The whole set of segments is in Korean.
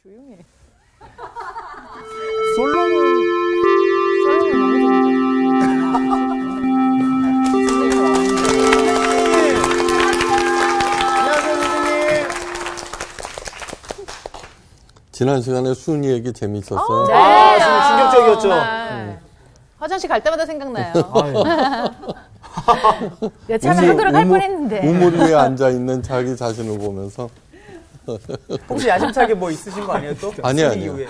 조용해. 솔로몬 너무 안녕하세요, 선생님. 지난 시간에 순이 얘기 재밌었어요. 네. 충격적이었죠. 정말. 화장실 갈 때마다 생각나요. 여차하면 하도록 할 뻔했는데. 우물 위에 앉아 있는 자기 자신을 보면서 혹시 야심차게 뭐 있으신 거 아니에요 또? 아니요. 이후에.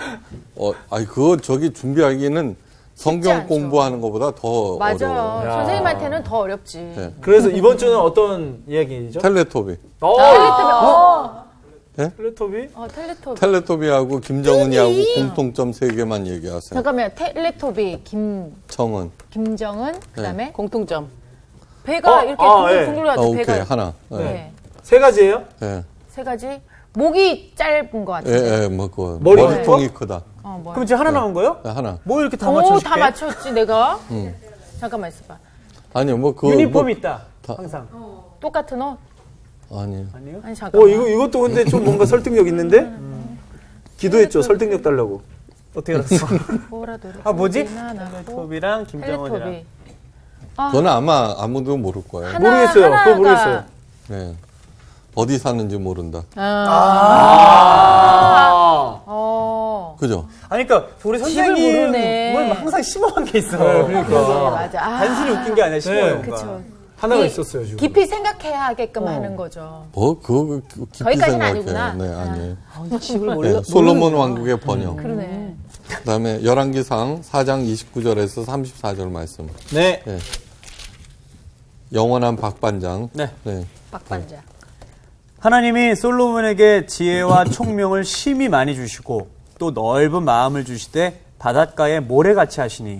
그거 저기 준비하기는 성경 않죠. 공부하는 것보다 더 맞아요. 어려워요. 야. 선생님한테는 더 어렵지. 네. 그래서 이번 주는 어떤 이야기죠? 텔레토비. 텔레토비? 텔레토비. 텔레토비하고 김정은이하고 공통점 3개만 얘기하세요. 잠깐만요. 텔레토비, 김정은, 그 다음에 공통점. 배가 이렇게 둥글둥글 가지고 오케이. 배가. 하나. 네. 세 가지예요? 네. 세 가지. 목이 짧은 것 같은데. 머리통이 크다. 그럼 이제 하나 남은 거예요? 네, 하나. 뭐 이렇게 다 맞춰? 다 맞췄지, 내가. 잠깐만 있어봐. 아니요, 유니폼 있다. 항상. 똑같은 옷? 아니요. 아니요? 아니, 잠깐만. 이것도 근데 좀 뭔가 설득력 있는데? 기도했죠, 설득력 달라고. 어떻게 알았어? 뭐지? 텔레토비랑 김정은이랑. 텔레토비. 그건 아마 아무도 모를 거예요. 모르겠어요. 그거 모르겠어요. 네. 어디 사는지 모른다. 그죠? 아니, 그러니까, 우리 선생님은 항상 심오한 게 있어요. 그러니까. 맞아. 단순히 웃긴 게 아니라 심오해요. 그쵸. 하나가 있었어요, 지금. 깊이 생각해야 하게끔 하는 거죠. 그거 깊이 거기까지는 생각해. 아니구나. 네, 아니에요. 집을 네, 솔로몬 왕국의 번영. 그러네. 그 다음에 열왕기상 4장 29절에서 34절 말씀. 네. 네. 영원한 박반장. 네. 박반장. 하나님이 솔로몬에게 지혜와 총명을 심히 많이 주시고 또 넓은 마음을 주시되 바닷가에 모래같이 하시니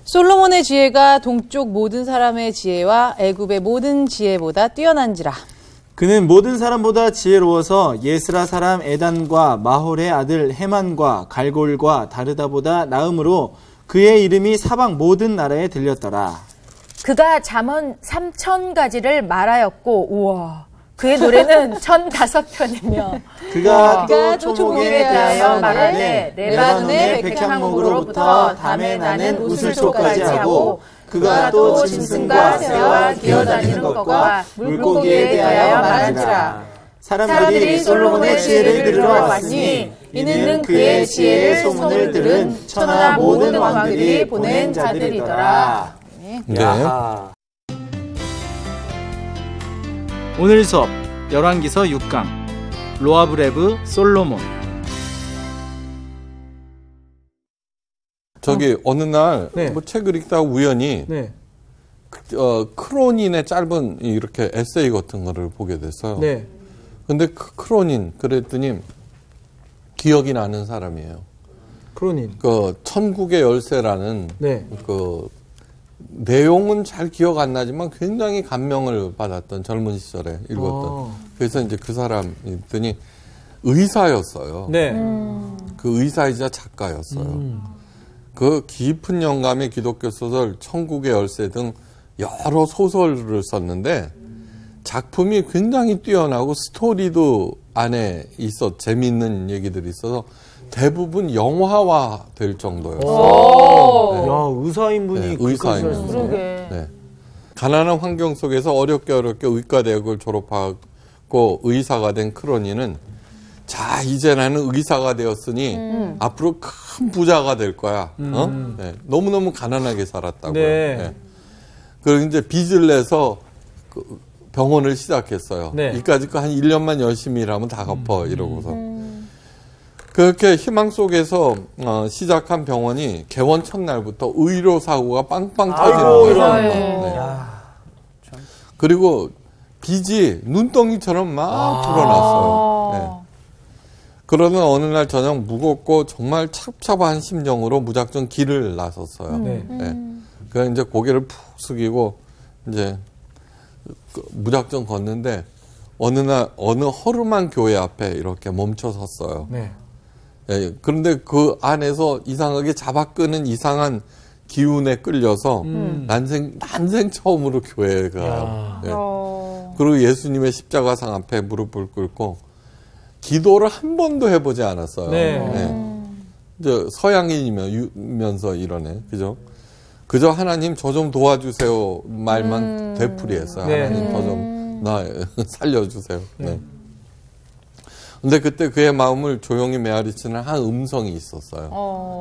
솔로몬의 지혜가 동쪽 모든 사람의 지혜와 애굽의 모든 지혜보다 뛰어난지라. 그는 모든 사람보다 지혜로워서 예스라 사람 에단과 마홀의 아들 헤만과 갈골과 다르다보다 나음으로 그의 이름이 사방 모든 나라에 들렸더라. 그가 잠언 3,000가지를 말하였고, 우와. 그의 노래는 1,005편이며 그가 또 초목에 대하여 말하되 레바논의 백향목으로부터 담에 나는 우슬초까지 하고 그가 또 짐승과 새와 기어다니는 것과 물고기에 대하여 말한지라. 사람들이 솔로몬의 지혜를 들으러 왔으니 이는 그의 지혜를 소문을 들은 천하 모든 왕들이 보낸 자들이더라. 네. 오늘 수업 열왕기서 6강 로아브레브 솔로몬. 저기 어느 날 네. 뭐 책을 읽다가 우연히 네. 크로닌의 짧은 이렇게 에세이 같은 거를 보게 됐어요. 네. 근데 크로닌 그랬더니 기억이 나는 사람이에요. 크로닌. 천국의 열쇠라는 네. 내용은 잘 기억 안 나지만 굉장히 감명을 받았던 젊은 시절에 읽었던. 그래서 이제 그 사람이더니 의사였어요. 네. 그 의사이자 작가였어요. 그 깊은 영감의 기독교 소설, 천국의 열쇠 등 여러 소설을 썼는데 작품이 굉장히 뛰어나고 스토리도 안에 재미있는 얘기들이 있어서 대부분 영화화 될 정도였어요. 야, 의사인분이 네, 의사인분. 그러게. 네. 가난한 환경 속에서 어렵게 의과대학을 졸업하고 의사가 된 크로니는 자, 이제 나는 의사가 되었으니 앞으로 큰 부자가 될 거야. 네. 너무너무 가난하게 살았다고요. 네. 네. 그리고 이제 빚을 내서 병원을 시작했어요. 네. 이까짓 거 한 1년만 열심히 일하면 다 갚아 이러고서. 그렇게 희망 속에서 시작한 병원이 개원 첫날부터 의료 사고가 빵빵 터지는 거예요. 네. 그리고 빚이 눈덩이처럼 막 불어났어요. 네. 그러던 어느 날 저녁 무겁고 정말 찹찹한 심정으로 무작정 길을 나섰어요. 네. 그래서 이제 고개를 푹 숙이고 이제 무작정 걷는데 어느 날 어느 허름한 교회 앞에 이렇게 멈춰 섰어요. 네. 예, 그런데 그 안에서 이상하게 잡아끄는 이상한 기운에 끌려서 난생 처음으로 교회에 가요. 예. 그리고 예수님의 십자가상 앞에 무릎을 꿇고 기도를 한 번도 해보지 않았어요. 네. 네. 이제 서양인이면서 이러네. 그저 하나님 저 좀 도와주세요 말만 되풀이했어요. 네. 하나님 저 좀 나 살려주세요. 네. 근데 그때 그의 마음을 조용히 메아리치는 한 음성이 있었어요.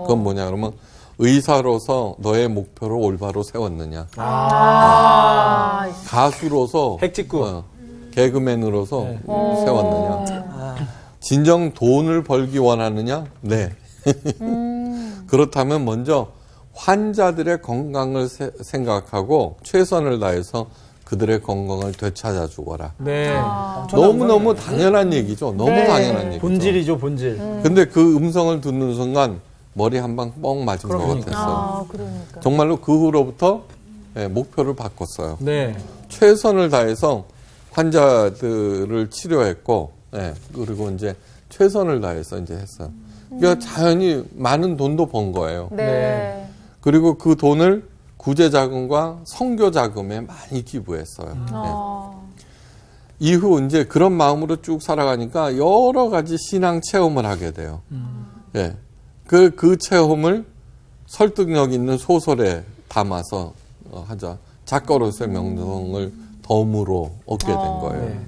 그건 뭐냐 그러면 의사로서 너의 목표를 올바로 세웠느냐. 가수로서 핵직구. 개그맨으로서 세웠느냐. 진정 돈을 벌기 원하느냐? 네. 그렇다면 먼저 환자들의 건강을 생각하고 최선을 다해서 그들의 건강을 되찾아 주거라. 네. 너무너무 당연한 얘기죠. 너무 당연한 얘기죠. 본질이죠, 본질. 근데 그 음성을 듣는 순간 머리 한 방 뻥 맞은 것 같았어요. 그러니까. 정말로 그 후로부터 목표를 바꿨어요. 네. 최선을 다해서 환자들을 치료했고, 그리고 이제 최선을 다해서 이제 했어요. 그러니까 자연히 많은 돈도 번 거예요. 네. 그리고 그 돈을 구제 자금과 선교 자금에 많이 기부했어요. 이후 이제 그런 마음으로 쭉 살아가니까 여러 가지 신앙 체험을 하게 돼요. 그 체험을 설득력 있는 소설에 담아서 하자. 작가로서의 명성을 덤으로 얻게 된 거예요.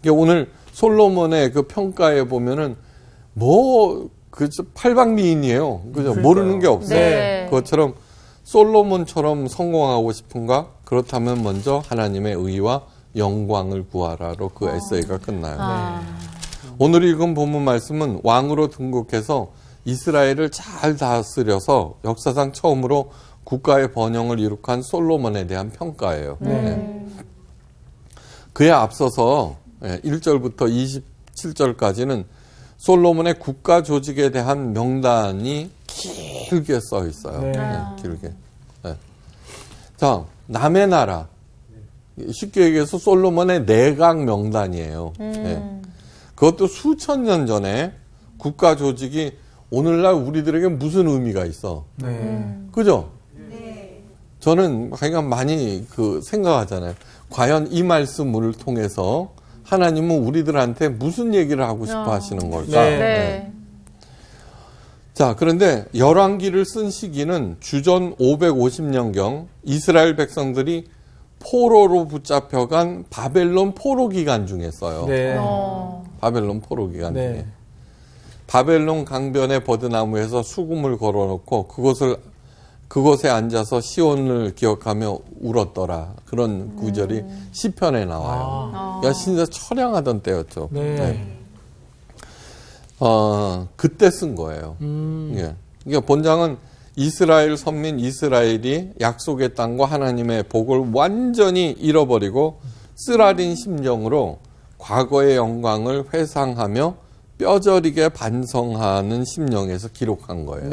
그러니까 오늘 솔로몬의 그 평가에 보면은 팔방미인이에요. 그죠? 모르는 게 없어요. 네. 그것처럼 솔로몬처럼 성공하고 싶은가? 그렇다면 먼저 하나님의 의와 영광을 구하라로 그 에세이가 끝나요. 오늘 읽은 본문 말씀은 왕으로 등극해서 이스라엘을 잘 다스려서 역사상 처음으로 국가의 번영을 이룩한 솔로몬에 대한 평가예요. 그에 앞서서 1절부터 27절까지는 솔로몬의 국가 조직에 대한 명단이 길게 써 있어요. 길게. 자, 남의 나라. 쉽게 얘기해서 솔로몬의 내각 명단이에요. 그것도 수천 년 전에 국가 조직이 오늘날 우리들에게 무슨 의미가 있어? 그죠? 저는 그러니까 많이 생각하잖아요. 과연 이 말씀을 통해서 하나님은 우리들한테 무슨 얘기를 하고 싶어 하시는 걸까? 자, 그런데 열왕기를 쓴 시기는 주전 550년경 이스라엘 백성들이 포로로 붙잡혀간 바벨론 포로 기간 중에 써요. 바벨론 포로 기간 중에. 바벨론 강변의 버드나무에서 수금을 걸어놓고 그곳에 앉아서 시온을 기억하며 울었더라. 그런 구절이 시편에 나와요. 야, 진짜 처량하던 때였죠. 그때 쓴 거예요. 그러니까 본장은 이스라엘 선민 이스라엘이 약속의 땅과 하나님의 복을 완전히 잃어버리고 쓰라린 심정으로 과거의 영광을 회상하며 뼈저리게 반성하는 심령에서 기록한 거예요.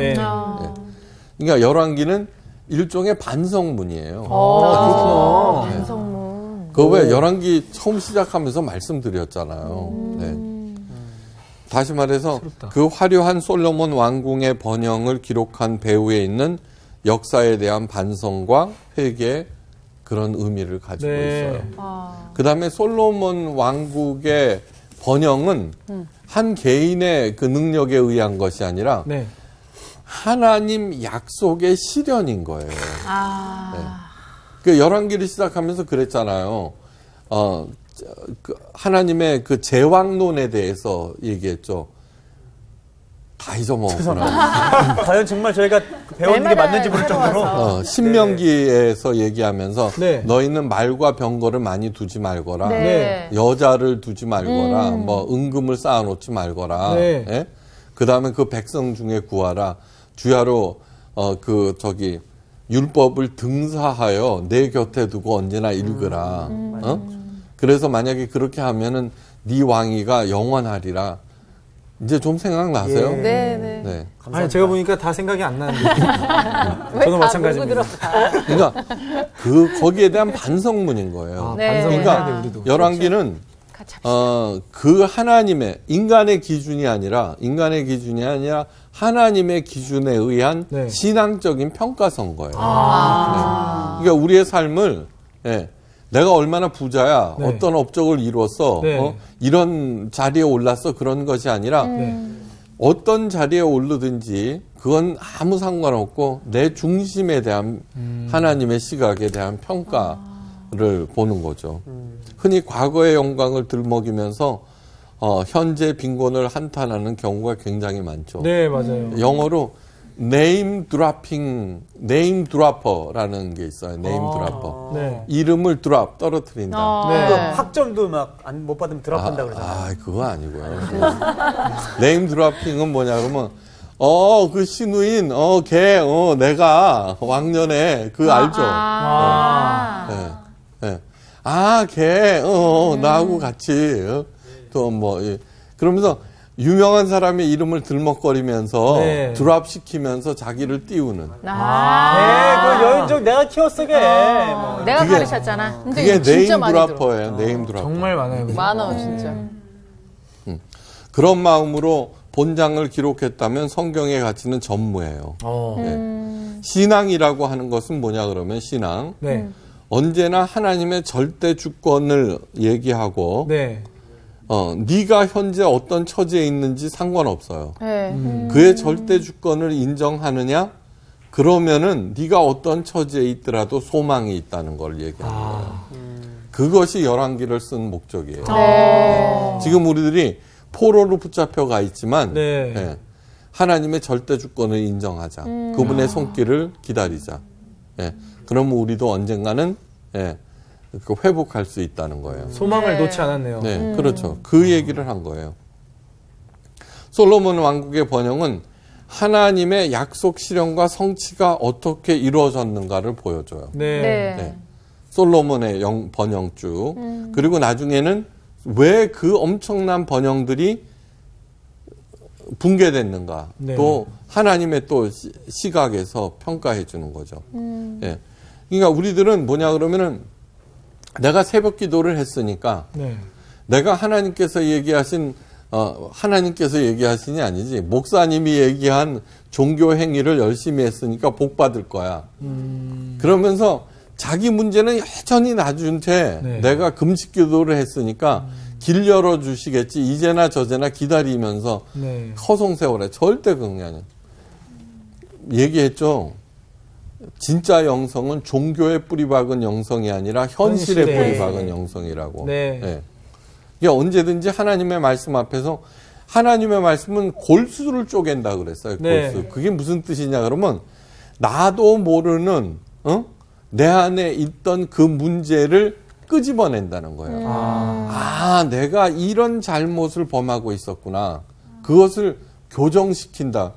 그러니까 열왕기는 일종의 반성문이에요. 그렇구나. 반성문. 그거 왜 열왕기 처음 시작하면서 말씀드렸잖아요. 다시 말해서 그 화려한 솔로몬 왕궁의 번영을 기록한 배후에 있는 역사에 대한 반성과 회개의 그런 의미를 가지고 있어요. 그 다음에 솔로몬 왕국의 번영은 한 개인의 그 능력에 의한 것이 아니라 하나님 약속의 실현인 거예요. 그 열왕기를 시작하면서 그랬잖아요. 하나님의 그 제왕론에 대해서 얘기했죠. 다 잊어먹었구나. 과연 정말 저희가 배우는 게 맞는지 모를 정도로. 신명기에서 얘기하면서 너희는 말과 병거를 많이 두지 말거라. 여자를 두지 말거라. 뭐 은금을 쌓아놓지 말거라. 그 다음에 그 백성 중에 구하라. 주야로 율법을 등사하여 내 곁에 두고 언제나 읽으라. 그래서 만약에 그렇게 하면은 네 왕위가 영원하리라. 이제 좀 생각나세요? 네. 아니, 제가 보니까 다 생각이 안 나는데. 저도 마찬가지입니다. 그러니까 거기에 대한 반성문인 거예요. 반성해야 돼, 우리도. 열왕기는 그 하나님의 인간의 기준이 아니라 하나님의 기준에 의한 신앙적인 평가선 거예요. 그러니까 우리의 삶을 내가 얼마나 부자야, 네. 어떤 업적을 이뤘어, 네. 이런 자리에 올랐어, 그런 것이 아니라 어떤 자리에 오르든지 그건 아무 상관없고 내 중심에 대한 하나님의 시각에 대한 평가를 보는 거죠. 흔히 과거의 영광을 들먹이면서 현재 빈곤을 한탄하는 경우가 굉장히 많죠. 네, 맞아요. 영어로 name dropper라는 게 있어요. name dropper. 네. 이름을 drop, 떨어뜨린다. 네. 그 학점도 막 못 받으면 드랍한다 그러잖아요. 그거 아니고요. name dropping은 뭐냐 그러면 그 신우인, 걔, 내가 왕년에 알죠. 걔, 나하고 같이, 또 그러면서 유명한 사람의 이름을 들먹거리면서 네. 드랍 시키면서 자기를 띄우는. 그 여인족 내가 키웠어, 걔. 뭐. 내가 그게- 가르쳤잖아. 그게 진짜 네임 많이 들어. 드랍퍼예요. 네임 드랍퍼. 정말 많아요. 그죠? 많아 진짜. 그런 마음으로 본장을 기록했다면 성경의 가치는 전무해요. 신앙이라고 하는 것은 뭐냐 그러면 신앙. 네. 언제나 하나님의 절대 주권을 얘기하고 네. 네가 현재 어떤 처지에 있는지 상관없어요. 네. 그의 절대 주권을 인정하느냐? 그러면은 네가 어떤 처지에 있더라도 소망이 있다는 걸 얘기하는 거예요. 그것이 열왕기를 쓴 목적이에요. 네. 지금 우리들이 포로로 붙잡혀 가 있지만 네. 예, 하나님의 절대 주권을 인정하자. 그분의 손길을 기다리자. 예, 그러면 우리도 언젠가는 회복할 수 있다는 거예요. 소망을 놓지 않았네요. 네, 그렇죠. 그 얘기를 한 거예요. 솔로몬 왕국의 번영은 하나님의 약속 실현과 성취가 어떻게 이루어졌는가를 보여줘요. 네. 네. 네. 솔로몬의 번영주. 그리고 나중에는 왜 그 엄청난 번영들이 붕괴됐는가. 네. 또 하나님의 또 시각에서 평가해 주는 거죠. 예. 그러니까 우리들은 뭐냐 그러면은 내가 새벽 기도를 했으니까 네. 내가 하나님께서 얘기하신이 아니지 목사님이 얘기한 종교 행위를 열심히 했으니까 복 받을 거야. 그러면서 자기 문제는 여전히 놔준테 네. 내가 금식 기도를 했으니까 길 열어 주시겠지 이제나 저제나 기다리면서 네. 허송세월에 절대 그런 게 아니야. 얘기했죠. 진짜 영성은 종교에 뿌리박은 영성이 아니라 현실에 현실에. 뿌리박은 영성이라고. 네. 예. 이게 언제든지 하나님의 말씀 앞에서 하나님의 말씀은 골수를 쪼갠다 그랬어요. 네. 골수. 그게 무슨 뜻이냐 그러면 나도 모르는 내 안에 있던 그 문제를 끄집어낸다는 거예요. 내가 이런 잘못을 범하고 있었구나. 그것을 교정시킨다.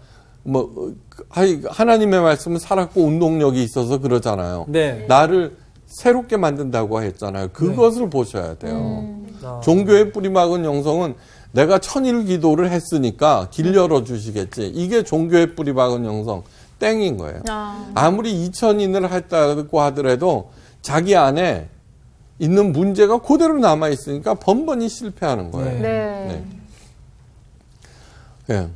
하나님의 말씀은 살았고 운동력이 있어서 그러잖아요. 네. 나를 새롭게 만든다고 했잖아요. 그것을 보셔야 돼요. 종교의 뿌리막은 영성은 내가 천일 기도를 했으니까 길 열어주시겠지. 이게 종교의 뿌리박은 영성 땡인 거예요. 아무리 2000인을 했다고 하더라도 자기 안에 있는 문제가 그대로 남아있으니까 번번이 실패하는 거예요. 네. 네.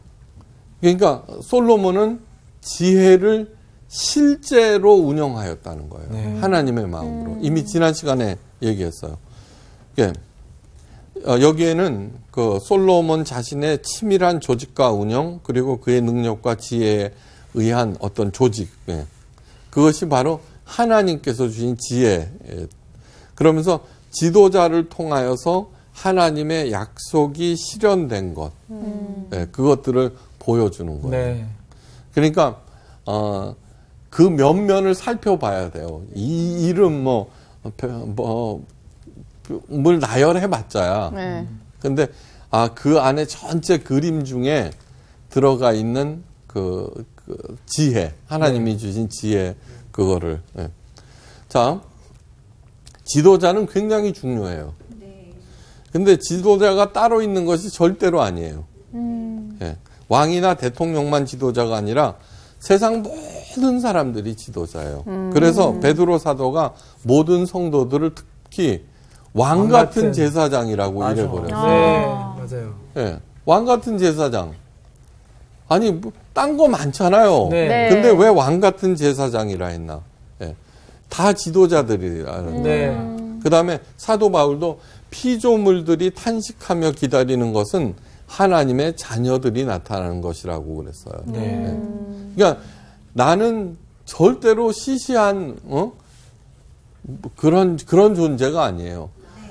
그러니까 솔로몬은 지혜를 실제로 운영하였다는 거예요. 네. 하나님의 마음으로. 이미 지난 시간에 얘기했어요. 예. 여기에는 그 솔로몬 자신의 치밀한 조직과 운영 그리고 그의 능력과 지혜에 의한 어떤 조직. 예. 그것이 바로 하나님께서 주신 지혜. 예. 그러면서 지도자를 통하여서 하나님의 약속이 실현된 것. 예. 그것들을 보여주는 거예요. 네. 그러니까 그 면면을 살펴봐야 돼요. 이 이름 뭘 나열해 봤자야. 네. 근데 그 안에 전체 그림 중에 들어가 있는 그 지혜, 하나님이 주신 지혜 그거를. 예. 자, 지도자는 굉장히 중요해요. 근데 지도자가 따로 있는 것이 절대로 아니에요. 예. 왕이나 대통령만 지도자가 아니라 세상 모든 사람들이 지도자예요. 그래서 베드로 사도가 모든 성도들을 특히 왕 같은 제사장이라고 이래버렸어요. 네, 맞아요. 예. 왕 같은 제사장. 아니, 딴 거 많잖아요. 네. 근데 왜 왕 같은 제사장이라 했나? 예. 다 지도자들이라는 네. 거예요. 그 다음에 사도 바울도 피조물들이 탄식하며 기다리는 것은 하나님의 자녀들이 나타나는 것이라고 그랬어요. 네. 그러니까 나는 절대로 시시한 그런 존재가 아니에요.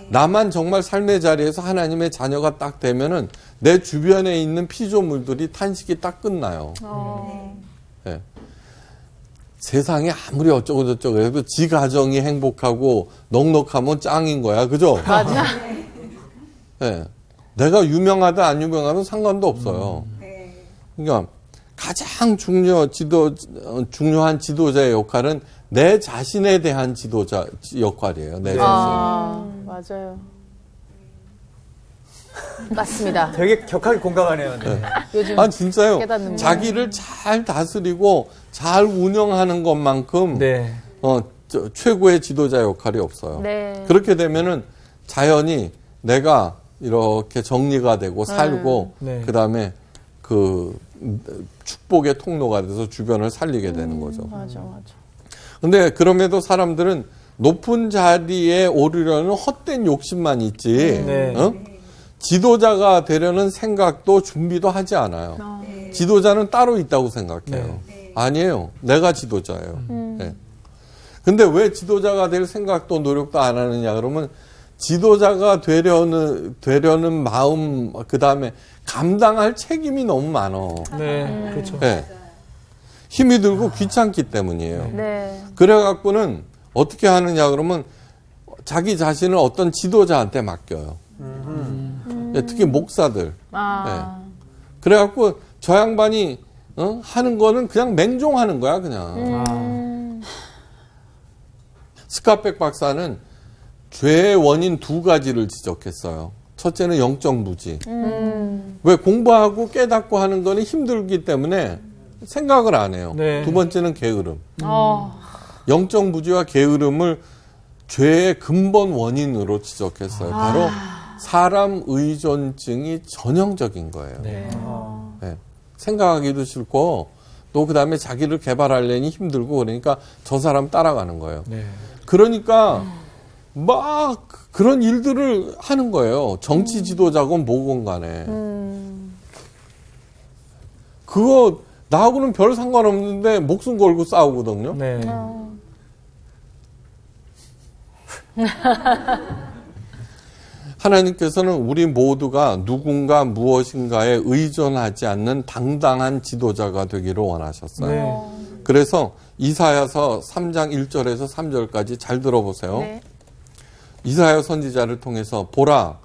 나만 정말 삶의 자리에서 하나님의 자녀가 딱 되면은 내 주변에 있는 피조물들이 탄식이 딱 끝나요. 네. 세상에 아무리 어쩌고 저쩌고 해도 지 가정이 행복하고 넉넉하면 짱인 거야. 그죠? 맞아. 네. 내가 유명하다 안 유명하다 상관도 없어요. 그러니까 가장 중요한 지도자의 역할은 내 자신에 대한 지도자 역할이에요. 내 자신. 맞아요. 맞습니다. 되게 격하게 공감하네요. 네. 요즘 진짜요. 깨닫는 자기를 잘 다스리고 잘 운영하는 것만큼 네. 최고의 지도자 역할이 없어요. 네. 그렇게 되면은 자연히 내가 이렇게 정리가 되고 살고 네. 그다음에 그 축복의 통로가 돼서 주변을 살리게 되는 거죠. 맞아. 근데 그럼에도 사람들은 높은 자리에 오르려는 헛된 욕심만 있지, 네. 지도자가 되려는 생각도 준비도 하지 않아요. 지도자는 따로 있다고 생각해요. 아니에요. 내가 지도자예요. 네. 근데 왜 지도자가 될 생각도 노력도 안 하느냐 그러면 지도자가 되려는 마음, 그 다음에 감당할 책임이 너무 많어. 네, 그렇죠. 네. 힘이 들고 귀찮기 때문이에요. 네. 그래갖고는 어떻게 하느냐 그러면 자기 자신을 어떤 지도자한테 맡겨요. 네, 특히 목사들. 네. 그래갖고 저 양반이 하는 거는 그냥 맹종하는 거야, 그냥. 스카펙 박사는 죄의 원인 두 가지를 지적했어요. 첫째는 영적 무지. 왜 공부하고 깨닫고 하는 거는 힘들기 때문에 생각을 안 해요. 네. 두 번째는 게으름. 영적 무지와 게으름을 죄의 근본 원인으로 지적했어요. 바로 사람 의존증이 전형적인 거예요. 네. 네. 생각하기도 싫고 또 그다음에 자기를 개발하려니 힘들고 그러니까 저 사람 따라가는 거예요. 네. 그러니까 막 그런 일들을 하는 거예요. 정치 지도자건 뭐건 간에. 그거 나하고는 별 상관없는데 목숨 걸고 싸우거든요. 네. 하나님께서는 우리 모두가 누군가 무엇인가에 의존하지 않는 당당한 지도자가 되기를 원하셨어요. 네. 그래서 이사야서 3장 1절에서 3절까지 잘 들어보세요. 네. 이사야 선지자를 통해서 보라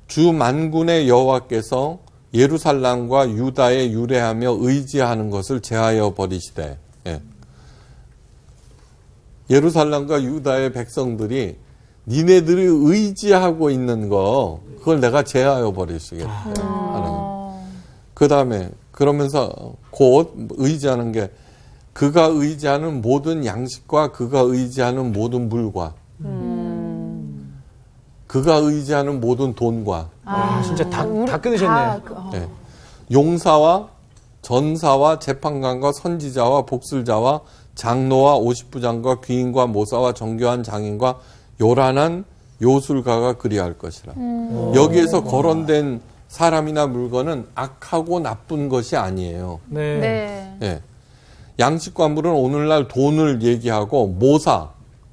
주 만군의 여호와께서 예루살렘과 유다에 유래하며 의지하는 것을 제하여 버리시되 예루살렘과 유다의 백성들이 니네들이 의지하고 있는 거 그걸 내가 제하여 버리시겠다 하는. 그 다음에 그러면서 곧 의지하는 게 그가 의지하는 모든 양식과 그가 의지하는 모든 물과 그가 의지하는 모든 돈과 진짜 다 끊으셨네요. 네. 용사와 전사와 재판관과 선지자와 복술자와 장로와 50부장과 귀인과 모사와 정교한 장인과 요란한 요술가가 그리할 것이라. 여기에서 거론된 사람이나 물건은 악하고 나쁜 것이 아니에요. 네. 네. 네. 양식과 물은 오늘날 돈을 얘기하고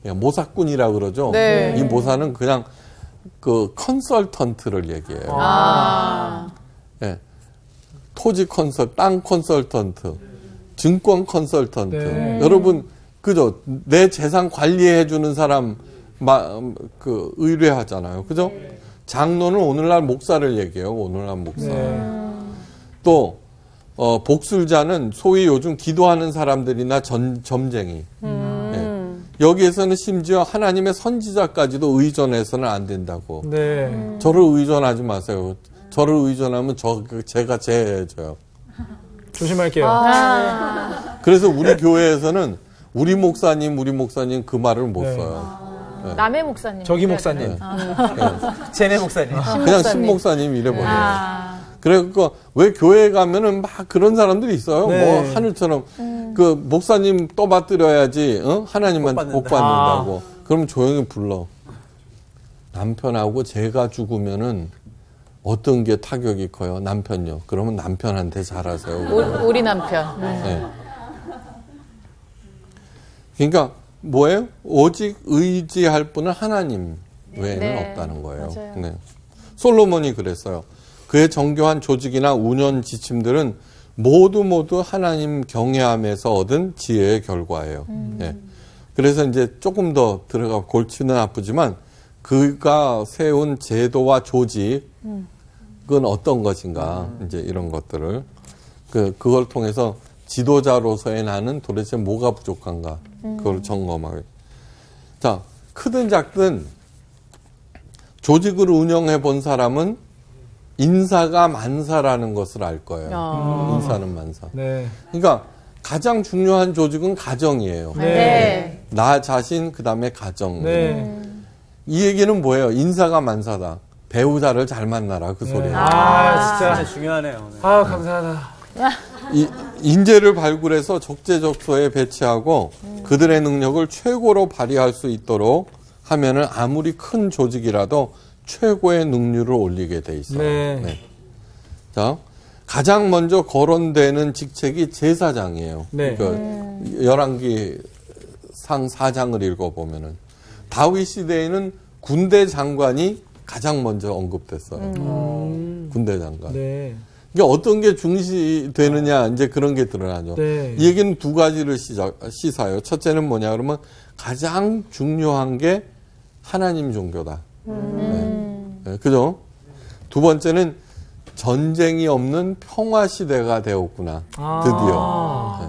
모사꾼이라 그러죠. 네. 이 모사는 그냥 그 컨설턴트를 얘기해요. 네. 토지 컨설, 땅 컨설턴트, 증권 컨설턴트. 네. 여러분 그죠? 내 재산 관리해 주는 사람 의뢰하잖아요. 그죠? 장로는 오늘날 목사를 얘기해요. 오늘날 목사. 네. 또 복술자는 소위 요즘 기도하는 사람들이나 점쟁이. 네. 여기에서는 심지어 하나님의 선지자까지도 의존해서는 안 된다고. 네. 저를 의존하지 마세요. 저를 의존하면 제가 제해져요. 조심할게요. 그래서 우리 교회에서는 우리 목사님 그 말을 못 네. 써요. 네. 남의 목사님. 저기 목사님. 쟤네 목사님. 그냥 신목사님 이래버려요. 그래서 왜 교회에 가면은 막 그런 사람들이 있어요. 네. 뭐 하늘처럼 그 목사님 떠받들어야지 하나님만 복 받는다고. 그럼 조용히 불러. 남편하고 제가 죽으면은 어떤 게 타격이 커요? 남편요. 그러면 남편한테 잘하세요. 우리 남편. 네. 그러니까 뭐예요? 오직 의지할 분은 하나님 외에는 네. 없다는 거예요. 맞아요. 네. 솔로몬이 그랬어요. 그의 정교한 조직이나 운영 지침들은 모두 하나님 경외함에서 얻은 지혜의 결과예요. 네. 그래서 이제 조금 더 들어가 골치는 아프지만 그가 세운 제도와 조직은 어떤 것인가 이제 이런 것들을 그걸 통해서 지도자로서의 나는 도대체 뭐가 부족한가 그걸 점검하게. 자, 크든 작든 조직을 운영해 본 사람은 인사가 만사라는 것을 알 거예요. 인사는 만사. 네. 그러니까 가장 중요한 조직은 가정이에요. 네. 나 자신 그다음에 가정. 네. 이 얘기는 뭐예요? 인사가 만사다. 배우자를 잘 만나라 그 소리예요. 아, 진짜. 진짜 중요하네요. 네. 아, 감사하다. 인재를 발굴해서 적재적소에 배치하고 그들의 능력을 최고로 발휘할 수 있도록 하면은 아무리 큰 조직이라도 최고의 능률을 올리게 돼 있어요. 네. 네. 자, 가장 먼저 거론되는 직책이 제사장이에요. 네. 그러니까 열왕기 상 4장을 읽어보면은 다윗 시대에는 군대 장관이 가장 먼저 언급됐어요. 군대 장관. 네. 그러니까 어떤 게 중시되느냐 이제 그런 게 드러나죠. 네. 이 얘기는 두 가지를 시사해요. 첫째는 뭐냐 그러면 가장 중요한 게 하나님 종교다. 네. 그죠? 두 번째는 전쟁이 없는 평화 시대가 되었구나. 드디어. 네.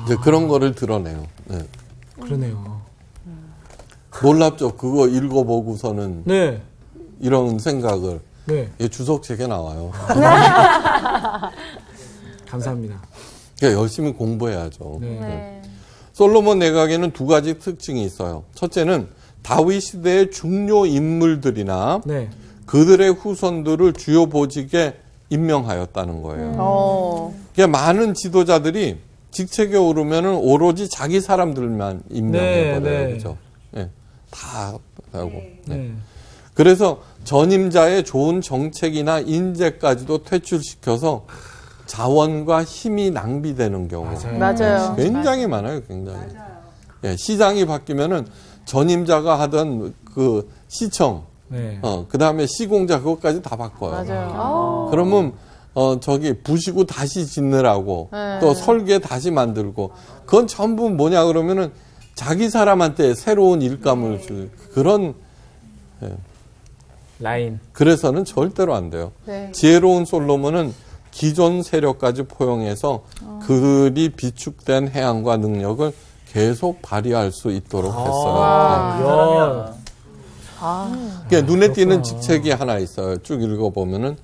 이제 그런 거를 드러내요. 네. 그러네요. 놀랍죠. 그거 읽어보고서는 네. 이런 생각을. 네. 이 주석책에 나와요. 감사합니다. 그러니까 열심히 공부해야죠. 네. 네. 솔로몬 내각에는 두 가지 특징이 있어요. 첫째는 다윗 시대의 중요 인물들이나 네. 그들의 후손들을 주요 보직에 임명하였다는 거예요. 그러니까 많은 지도자들이 직책에 오르면은 오로지 자기 사람들만 임명해버려요. 네, 네. 그죠? 네. 다 하고. 네. 네. 그래서 전임자의 좋은 정책이나 인재까지도 퇴출시켜서 자원과 힘이 낭비되는 경우 맞아요. 굉장히 많아요. 굉장히. 예, 시장이 바뀌면은 전임자가 하던 그 시청, 네. 그 다음에 시공자 그것까지 다 바꿔요. 맞아요. 그러면 저기 부시고 다시 짓느라고 네. 또 설계 다시 만들고 그건 전부 뭐냐 그러면은 자기 사람한테 새로운 일감을 줄 그런. 라인. 그래서는 절대로 안 돼요. 네. 지혜로운 솔로몬은 기존 세력까지 포용해서 그들이 비축된 해안과 능력을 계속 발휘할 수 있도록 했어요. 그러니까 눈에 띄는 직책이 하나 있어요. 쭉 읽어보면은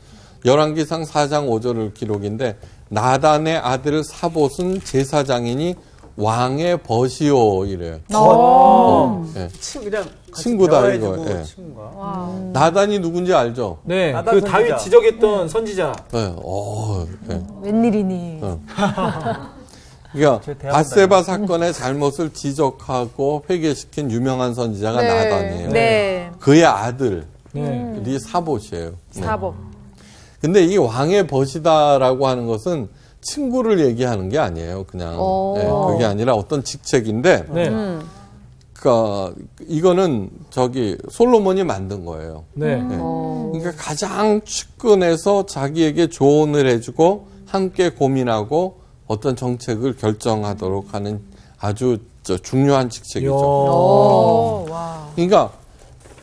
열왕기상 4장 5절 기록인데 나단의 아들 사봇은 제사장이니 왕의 벗이요 이래요. 예. 그냥 친구다 이거. 예. 친구가. 나단이 누군지 알죠? 네. 나단 그 선지자. 다윗 지적했던 선지자. 네. 예. 웬일이니. 그러니까 저 대학원 밧세바 사건의 잘못을 지적하고 회개시킨 유명한 선지자가 네. 나단이에요. 네. 그의 아들이 네. 사봇이에요. 네. 사법. 근데 이 왕의 벗이다라고 하는 것은 친구를 얘기하는 게 아니에요. 그냥 그게 아니라 어떤 직책인데, 네. 그러니까 이거는 저기 솔로몬이 만든 거예요. 네. 네. 그러니까 가장 측근에서 자기에게 조언을 해주고 함께 고민하고 어떤 정책을 결정하도록 하는 아주 중요한 직책이죠. 그러니까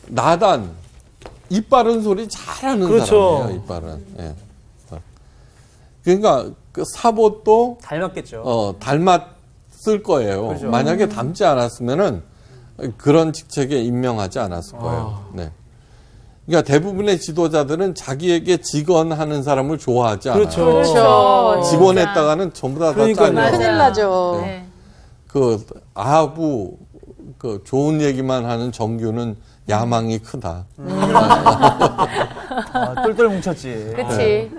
나단 이빨은 소리 잘하는 그렇죠. 사람이에요. 이빨은. 예. 그러니까 그 사봇도 닮았겠죠. 닮았을 거예요. 그렇죠. 만약에 닮지 않았으면은 그런 직책에 임명하지 않았을 거예요. 네. 그러니까 대부분의 지도자들은 자기에게 직원하는 사람을 좋아하지 않아요. 그렇죠. 그렇죠. 직원했다가는 전부 다 그러니까요. 잘려. 큰일 나죠. 네. 그 아하부 그 좋은 얘기만 하는 정규는 야망이 크다. 똘똘 뭉쳤지. 그치.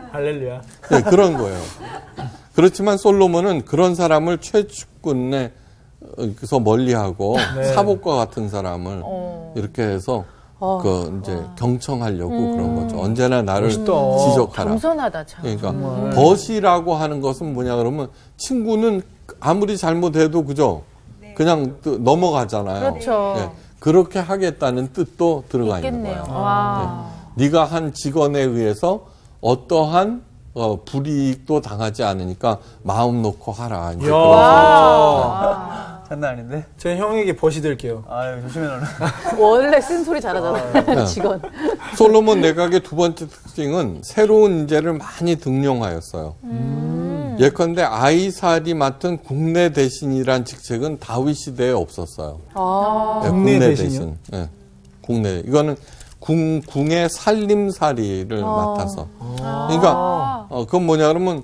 그래서 멀리하고 네. 사복과 같은 사람을 이렇게 해서 이제 경청하려고 그런 거죠. 언제나 나를 멋있다. 지적하라. 겸손하다 참. 그러니까 벗이라고 하는 것은 뭐냐 그러면 친구는 아무리 잘못해도 그죠? 그냥 넘어가잖아요. 그렇죠. 예, 그렇게 하겠다는 뜻도 들어가 있는 있겠네요. 거예요. 와. 네가 한 직원에 의해서 어떠한 불이익도 당하지 않으니까 마음 놓고 하라. 이제 이야. 그런 장난 아닌데? 제 형에게 벗이 될게요. 아유, 조심해, 너는. 원래 쓴소리 잘하잖아요. 직원. 솔로몬 내각의 두 번째 특징은 새로운 인재를 많이 등용하였어요. 예컨대 아이살이 맡은 국내 대신이란 직책은 다윗 시대에 없었어요. 네, 국내 대신이요? 네, 국내. 이거는 궁의 살림살이를 맡아서. 그러니까 그건 뭐냐 그러면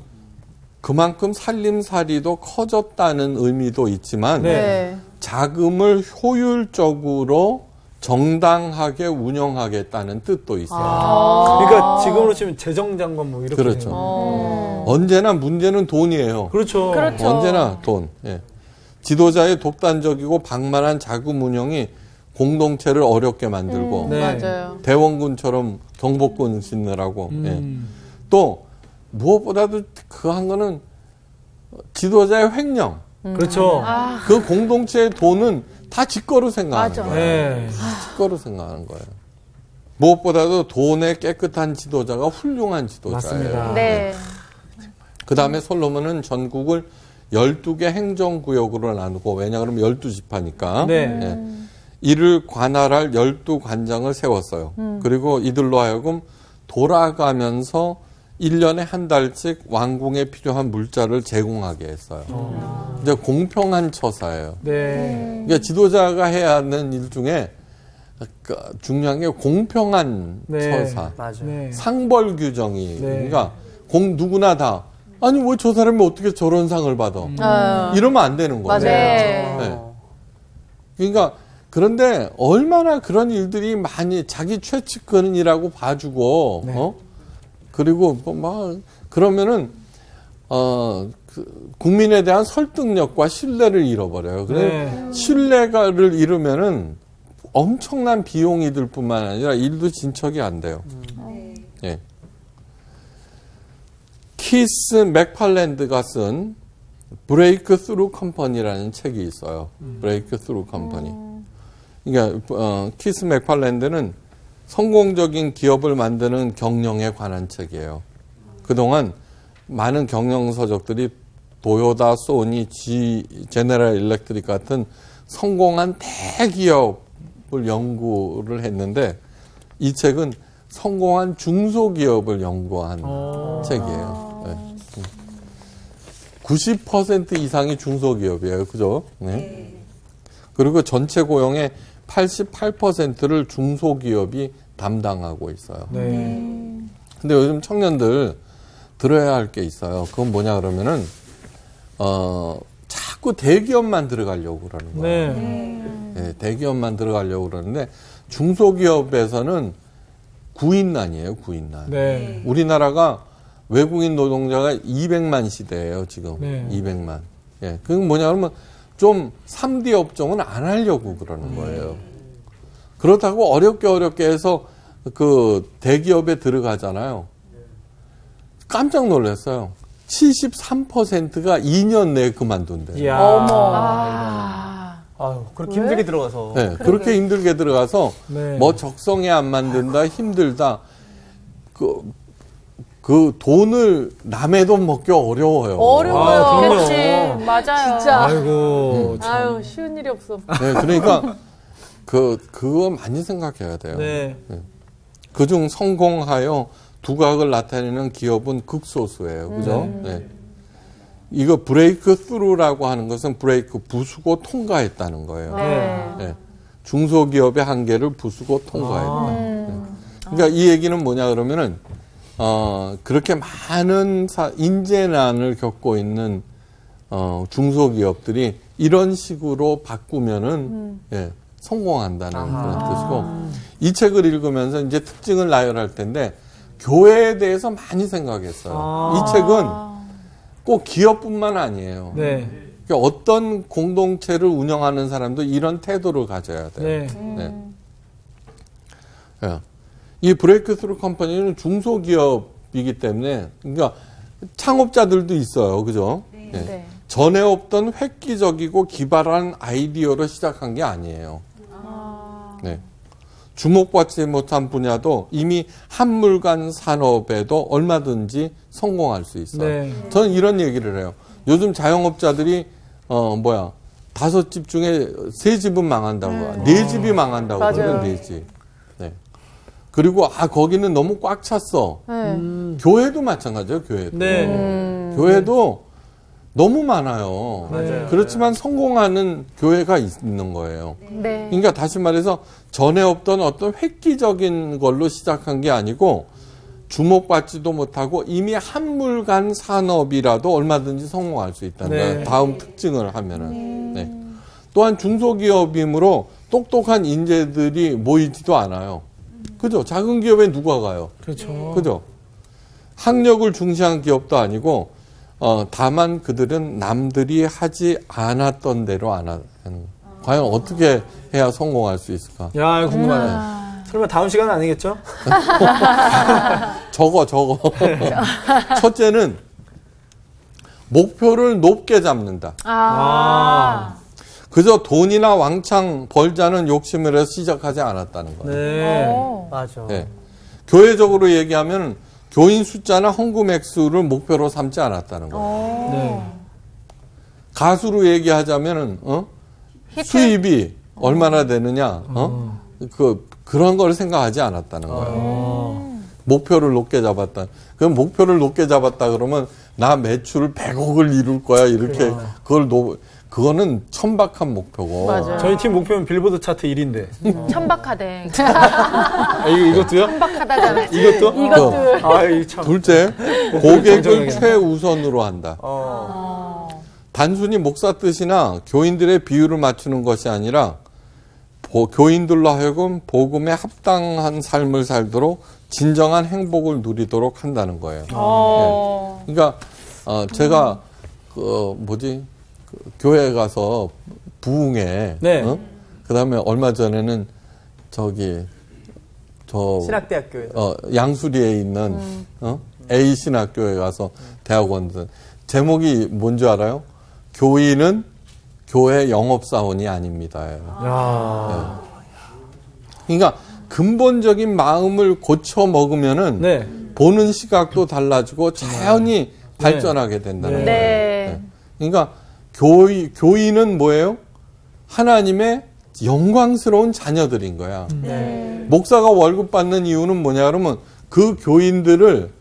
그만큼 살림살이도 커졌다는 의미도 있지만 네. 자금을 효율적으로 정당하게 운영하겠다는 뜻도 있어요. 그러니까 지금으로 치면 재정장관 뭐 이렇게. 그렇죠. 되는 언제나 문제는 돈이에요. 그렇죠. 그렇죠. 언제나 돈. 예. 지도자의 독단적이고 방만한 자금 운영이 공동체를 어렵게 만들고 네. 맞아요. 대원군처럼 경복군 짓느라고. 예. 또 무엇보다도 그 한 거는 지도자의 횡령. 그렇죠. 그 공동체의 돈은 다 직거로 생각하는 맞아. 거예요. 네. 직거로 생각하는 거예요. 무엇보다도 돈의 깨끗한 지도자가 훌륭한 지도자예요. 맞습니다. 네. 그 다음에 솔로몬은 전국을 12개 행정구역으로 나누고, 왜냐 그러면 12지파니까. 네. 예. 이를 관할할 12관장을 세웠어요. 그리고 이들로 하여금 돌아가면서 1년에 한 달씩 왕궁에 필요한 물자를 제공하게 했어요. 이제 공평한 처사예요. 네. 그러니까 지도자가 해야 하는 일 중에 중요한 게 공평한 네. 처사. 맞아. 네. 상벌 규정이. 네. 그러니까 누구나 다 아니 왜 저 사람이 어떻게 저런 상을 받아? 이러면 안 되는 거예요. 맞아요. 네. 그러니까 그런데 얼마나 그런 일들이 많이 자기 최측근이라고 봐주고 네. 그리고 막 그러면은 국민에 대한 설득력과 신뢰를 잃어버려요. 그래 네. 신뢰를 잃으면은 엄청난 비용이 들 뿐만 아니라 일도 진척이 안 돼요. 예. 키스 맥팔랜드가 쓴 브레이크 스루 컴퍼니라는 책이 있어요. 브레이크 스루 컴퍼니. 그러니까 키스 맥팔랜드는 성공적인 기업을 만드는 경영에 관한 책이에요. 그동안 많은 경영 서적들이 도요타, 소니, 제네럴 일렉트릭 같은 성공한 대기업을 연구를 했는데 이 책은 성공한 중소기업을 연구한 책이에요. 네. 90% 이상이 중소기업이에요. 그죠? 네. 그리고 전체 고용의 88%를 중소기업이 담당하고 있어요. 네. 근데 요즘 청년들 들어야 할 게 있어요. 그건 뭐냐 그러면은 자꾸 대기업만 들어가려고 그러는 거예요. 네. 네, 대기업만 들어가려고 그러는데 중소기업에서는 구인난이에요. 구인난. 네. 우리나라가 외국인 노동자가 200만 시대예요. 지금. 네. 200만. 예. 그건 뭐냐 그러면 좀 3D 업종은 안 하려고 그러는 거예요. 그렇다고 어렵게 해서 그 대기업에 들어가잖아요. 깜짝 놀랐어요. 73%가 2년 내에 그만둔대요. 이야. 아유, 그렇게 힘들게 들어가서. 네, 그렇게 힘들게 들어가서 네. 뭐 적성에 안 만든다, 힘들다. 그 돈을 남의 돈 먹기 어려워요. 어려워요. 아, 그럼요. 그렇지. 맞아요. 진짜. 아이고. 참. 아유, 쉬운 일이 없어. 네, 그러니까 그거 많이 생각해야 돼요. 네. 그중 성공하여 두각을 나타내는 기업은 극소수예요. 그죠? 네. 이거 브레이크 스루라고 하는 것은 브레이크 부수고 통과했다는 거예요. 네. 네. 중소기업의 한계를 부수고 통과했다. 네. 그러니까 이 얘기는 뭐냐 그러면은 그렇게 많은 인재난을 겪고 있는 중소기업들이 이런 식으로 바꾸면은 예, 성공한다는 그런 뜻이고 이 책을 읽으면서 이제 특징을 나열할 텐데 교회에 대해서 많이 생각했어요. 이 책은 꼭 기업뿐만 아니에요. 네. 그러니까 어떤 공동체를 운영하는 사람도 이런 태도를 가져야 돼요. 네. 이 브레이크스루 컴퍼니는 중소기업이기 때문에, 그러니까 창업자들도 있어요. 그죠? 네. 전에 없던 획기적이고 기발한 아이디어로 시작한 게 아니에요. 네. 주목받지 못한 분야도 이미 한물간 산업에도 얼마든지 성공할 수 있어요. 저는 이런 얘기를 해요. 요즘 자영업자들이 5집 중에 3집은 망한다고, 4집이 망한다고 그러는 4집. 네. 그리고 거기는 너무 꽉 찼어. 교회도 마찬가지예요. 교회도. 교회도 너무 많아요. 맞아요. 그렇지만 성공하는 교회가 있는 거예요. 그러니까 다시 말해서 전에 없던 어떤 획기적인 걸로 시작한 게 아니고 주목받지도 못하고 이미 한물간 산업이라도 얼마든지 성공할 수 있다는 거예요. 다음 특징을 하면은. 네. 또한 중소기업이므로 똑똑한 인재들이 모이지도 않아요. 그죠? 작은 기업에 누가 가요? 그렇죠. 그죠? 학력을 중시한 기업도 아니고 다만 그들은 남들이 하지 않았던 대로 안 하는. 과연 어떻게 해야 성공할 수 있을까? 야, 궁금하네. 설마 다음 시간은 아니겠죠? 적어. 첫째는 목표를 높게 잡는다. 그저 돈이나 왕창 벌자는 욕심을 해서 시작하지 않았다는 거예요. 맞아. 네. 교회적으로 얘기하면 교인 숫자나 헌금 액수를 목표로 삼지 않았다는 거예요. 가수로 얘기하자면은 수입이 얼마나 되느냐, 그런 걸 생각하지 않았다는 거예요. 목표를 높게 잡았다. 그럼 목표를 높게 잡았다 그러면 나 매출을 100억을 이룰 거야 이렇게 그거는 천박한 목표고. 맞아요. 저희 팀 목표는 빌보드 차트 1위인데. 천박하대. 이것도요? 천박하다잖아. 이것도. 참. 둘째, 고객을 최우선으로 한다. 단순히 목사 뜻이나 교인들의 비율을 맞추는 것이 아니라 교인들로 하여금 복음에 합당한 삶을 살도록 진정한 행복을 누리도록 한다는 거예요. 네. 그러니까 제가 교회 가서 부흥회, 그다음에 얼마 전에는 신학대학교에 양수리에 있는 A 신학교에 가서 대학원들 제목이 뭔지 알아요? 교인은 교회 영업사원이 아닙니다. 그러니까 근본적인 마음을 고쳐 먹으면은 보는 시각도 달라지고 자연히 발전하게 된다는 거예요. 그러니까 교인은 뭐예요? 하나님의 영광스러운 자녀들인 거야. 목사가 월급 받는 이유는 뭐냐 그러면 그 교인들을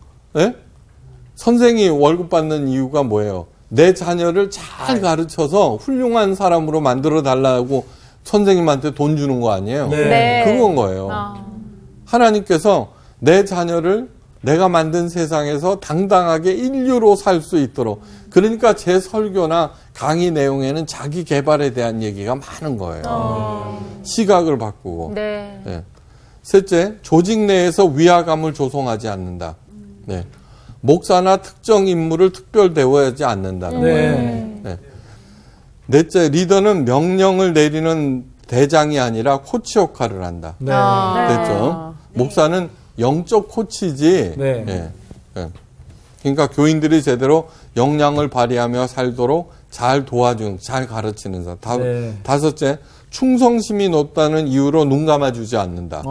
선생이 월급 받는 이유가 뭐예요? 내 자녀를 잘 가르쳐서 훌륭한 사람으로 만들어 달라고 선생님한테 돈 주는 거 아니에요? 그건 거예요. 하나님께서 내 자녀를 내가 만든 세상에서 당당하게 인류로 살 수 있도록, 그러니까 제 설교나 강의 내용에는 자기 개발에 대한 얘기가 많은 거예요. 시각을 바꾸고. 셋째, 조직 내에서 위화감을 조성하지 않는다. 목사나 특정 인물을 특별 대우하지 않는다는 거예요. 넷째, 리더는 명령을 내리는 대장이 아니라 코치 역할을 한다. 됐죠? 목사는 영적 코치지. 그러니까 교인들이 제대로 역량을 발휘하며 살도록 잘 도와주는, 잘 가르치는 사람. 다섯째, 충성심이 높다는 이유로 눈 감아주지 않는다.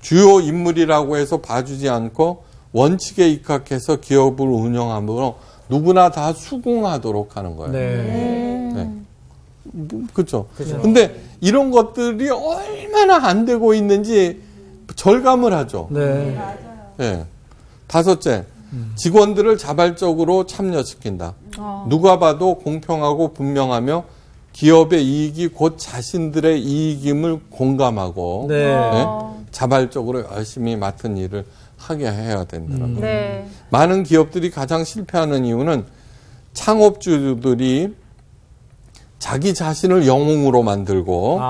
주요 인물이라고 해서 봐주지 않고 원칙에 입각해서 기업을 운영함으로 누구나 다 수긍하도록 하는 거예요. 그렇죠. 근데 이런 것들이 얼마나 안 되고 있는지 절감을 하죠. 다섯째, 직원들을 자발적으로 참여시킨다. 누가 봐도 공평하고 분명하며 기업의 이익이 곧 자신들의 이익임을 공감하고 자발적으로 열심히 맡은 일을 하게 해야 된다는 거예요. 많은 기업들이 가장 실패하는 이유는 창업주들이 자기 자신을 영웅으로 만들고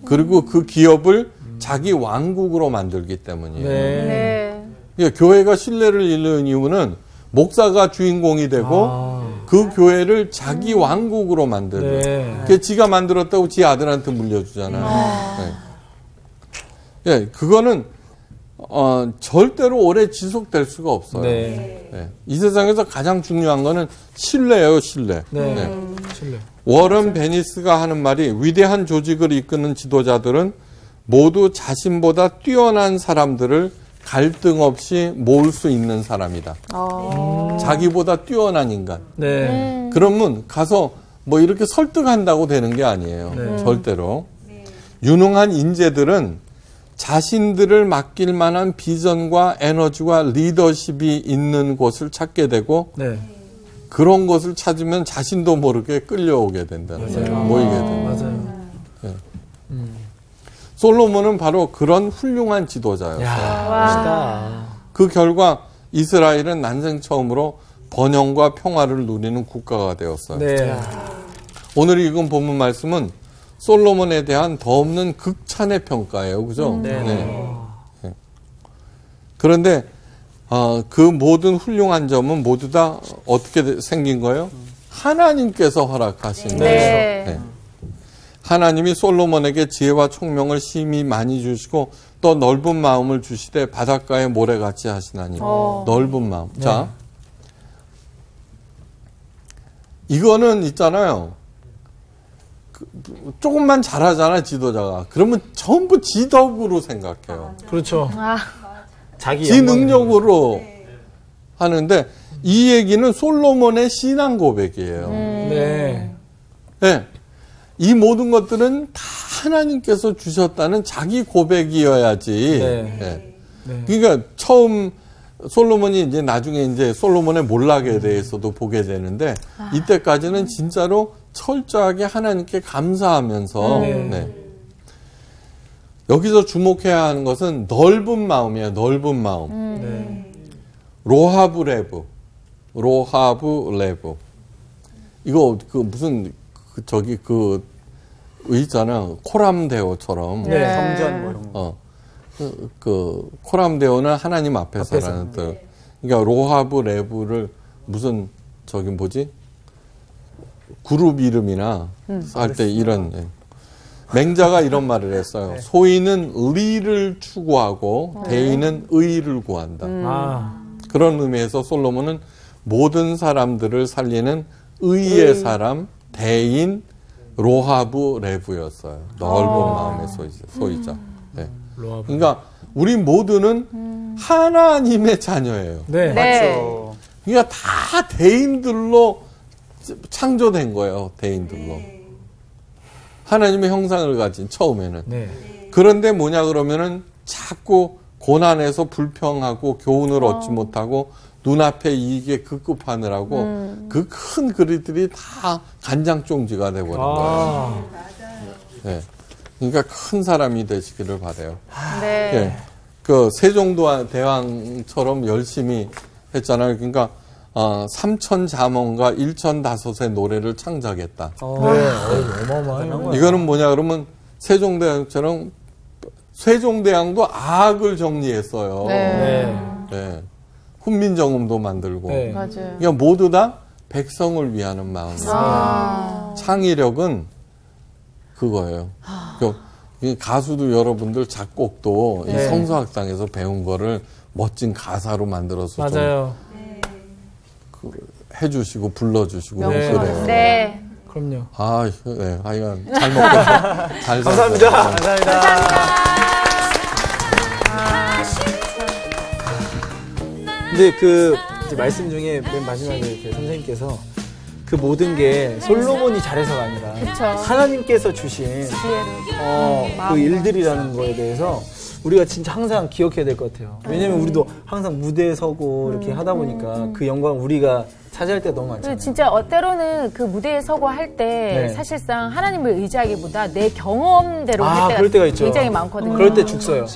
그리고 그 기업을 자기 왕국으로 만들기 때문이에요. 그러니까 교회가 신뢰를 잃는 이유는 목사가 주인공이 되고 그 교회를 자기 왕국으로 만들어요. 네. 그 지가 만들었다고 지 아들한테 물려주잖아요. 네. 예, 그거는 절대로 오래 지속될 수가 없어요. 네. 네. 이 세상에서 가장 중요한 거는 신뢰예요, 신뢰. 네. 네. 신뢰. 워런 베니스가 하는 말이 위대한 조직을 이끄는 지도자들은 모두 자신보다 뛰어난 사람들을 갈등 없이 모을 수 있는 사람이다. 자기보다 뛰어난 인간. 네. 그러면 가서 뭐 이렇게 설득한다고 되는 게 아니에요. 네. 절대로. 유능한 인재들은 자신들을 맡길 만한 비전과 에너지와 리더십이 있는 곳을 찾게 되고 네. 그런 것을 찾으면 자신도 모르게 끌려오게 된다는 거예요. 모이게 된다. 맞아요. 네. 솔로몬은 바로 그런 훌륭한 지도자였어요. 멋있다. 그 결과 이스라엘은 난생 처음으로 번영과 평화를 누리는 국가가 되었어요. 네. 오늘 읽은 본문 말씀은 솔로몬에 대한 더 없는 극찬의 평가예요. 그죠? 네. 그런데 그 모든 훌륭한 점은 모두 다 어떻게 생긴 거예요? 하나님께서 허락하신 거예요. 네. 하나님이 솔로몬에게 지혜와 총명을 심히 많이 주시고 또 넓은 마음을 주시되 바닷가의 모래같이 하시나니 넓은 마음. 네. 자, 이거는 있잖아요. 조금만 잘하잖아 지도자가. 그러면 전부 지 덕으로 생각해요. 그렇죠. 자기 지 능력으로 하는데 이 얘기는 솔로몬의 신앙 고백이에요. 네. 네. 이 모든 것들은 다 하나님께서 주셨다는 자기 고백이어야지. 네. 네. 네. 그러니까 처음 솔로몬이 이제 나중에 이제 솔로몬의 몰락에 대해서도 보게 되는데 이때까지는 진짜로 철저하게 하나님께 감사하면서 네. 여기서 주목해야 하는 것은 넓은 마음이에요. 넓은 마음. 네. 로하브 레브. 이거 그 무슨 저기 그 있잖아. 코람데오처럼. 네. 성전 뭐 이런 거. 그 코람데오는 하나님 앞에서라는 뜻. 그러니까 로하브 레브를 무슨 저기 뭐지? 그룹 이름이나 할 때 이런 맹자가 이런 말을 했어요. 소인은 리를 추구하고 대인은 의를 구한다. 그런 의미에서 솔로몬은 모든 사람들을 살리는 의의 사람, 대인, 로하브 레브였어요. 넓은 마음의 소유자. 네. 그러니까 우리 모두는 하나님의 자녀예요. 네. 맞죠. 그러니까 다 대인들로 창조된 거예요. 대인들로. 하나님의 형상을 가진 처음에는. 네. 그런데 뭐냐 그러면은 자꾸 고난에서 불평하고 교훈을 얻지 못하고 눈앞에 이익에 급급하느라고 그 큰 그릇들이 다 간장종지가 돼버린 거예요. 네. 그러니까 큰 사람이 되시기를 바라요. 네. 네. 그 세종대왕처럼 열심히 했잖아요. 그러니까 3천 자문과 1천 다섯의 노래를 창작했다. 네. 어마어마해요. 이거는 뭐냐 그러면 세종대왕처럼 세종대왕도 악을 정리했어요. 네. 네. 훈민정음도 만들고. 네. 맞아요. 그러니까 모두 다 백성을 위하는 마음이에요. 창의력은 그거예요. 이 가수도 여러분들 작곡도 이 성서학당에서 배운 거를 멋진 가사로 만들어서 맞아요. 좀 해주시고 불러주시고 네. 그래요. 네. 그럼요. 아, 네, 하여간 잘 먹겠습니다. 잘 감사합니다. 살았어요. 감사합니다. 근데 그 이제 말씀 중에 맨 마지막에 이렇게 선생님께서 그 모든 게 솔로몬이 잘해서가 아니라 그쵸. 하나님께서 주신 지혜를. 그 일들이라는 거에 대해서 우리가 진짜 항상 기억해야 될 것 같아요. 왜냐면 우리도 항상 무대에 서고 이렇게 하다 보니까 그 영광 우리가 차지할 때가 너무 많잖아요. 진짜 때로는 그 무대에 서고 할 때 사실상 하나님을 의지하기보다 내 경험대로 할 그럴 때가 있죠. 굉장히 많거든요. 그럴 때 죽 써요.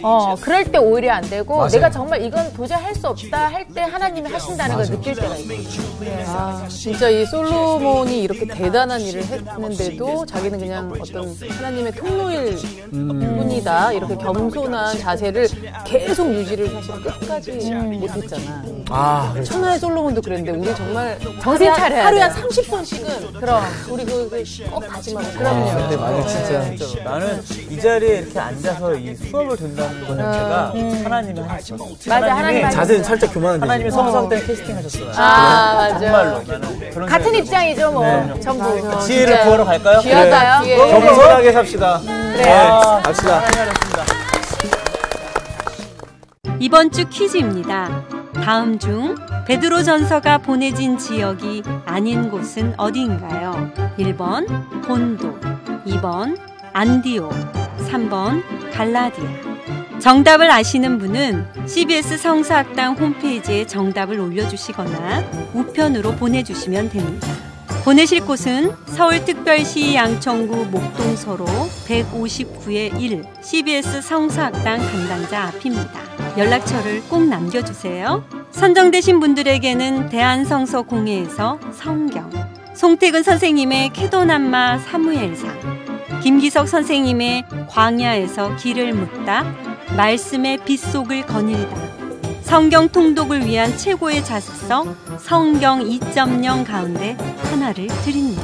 그럴 때 오히려 안 되고 맞아요. 내가 정말 이건 도저히 할 수 없다 할 때 하나님이 하신다는 걸 느낄 때가 있거든요. 진짜 이 솔로몬이 이렇게 대단한 일을 했는데도 자기는 그냥 어떤 하나님의 통로일 뿐이다. 이렇게 겸손한 자세를 계속 유지를 사실 끝까지 못했잖아. 그렇죠. 천하의 솔로몬도 그랬는데 우리 정말 정말 정신 차려야 하루에 한 돼요. 30분씩은 그럼. 우리 꼭 다짐하고 그럼요. 근데 만약 진짜 나는 이 자리에 이렇게 앉아서 이 수업을 듣는다는 거 자체가 하나님이 하셨어. 맞아, 하나님 하셨어. 자세는 살짝 교만한데 하나님이 성수학 때 캐스팅하셨어요. 맞아. 정말로 나는 그런 같은 생각이 입장이죠, 뭐. 전부. 맞아. 지혜를 진짜 구하러 갈까요? 귀하다요. 네. 겸손하게 삽시다. 그래. 갑시다. 이번 주 퀴즈입니다. 다음 중 베드로전서가 보내진 지역이 아닌 곳은 어디인가요? 1번 본도, 2번 안디옥, 3번 갈라디아. 정답을 아시는 분은 CBS 성서학당 홈페이지에 정답을 올려주시거나 우편으로 보내주시면 됩니다. 보내실 곳은 서울특별시 양천구 목동서로 159의 1 CBS 성서학당 담당자 앞입니다. 연락처를 꼭 남겨주세요. 선정되신 분들에게는 대한성서공회에서 성경, 송태근 선생님의 캐도남마 사무엘상, 김기석 선생님의 광야에서 길을 묻다, 말씀의 빗속을 거닐다, 성경 통독을 위한 최고의 자습서 성경 2.0 가운데 하나를 드립니다.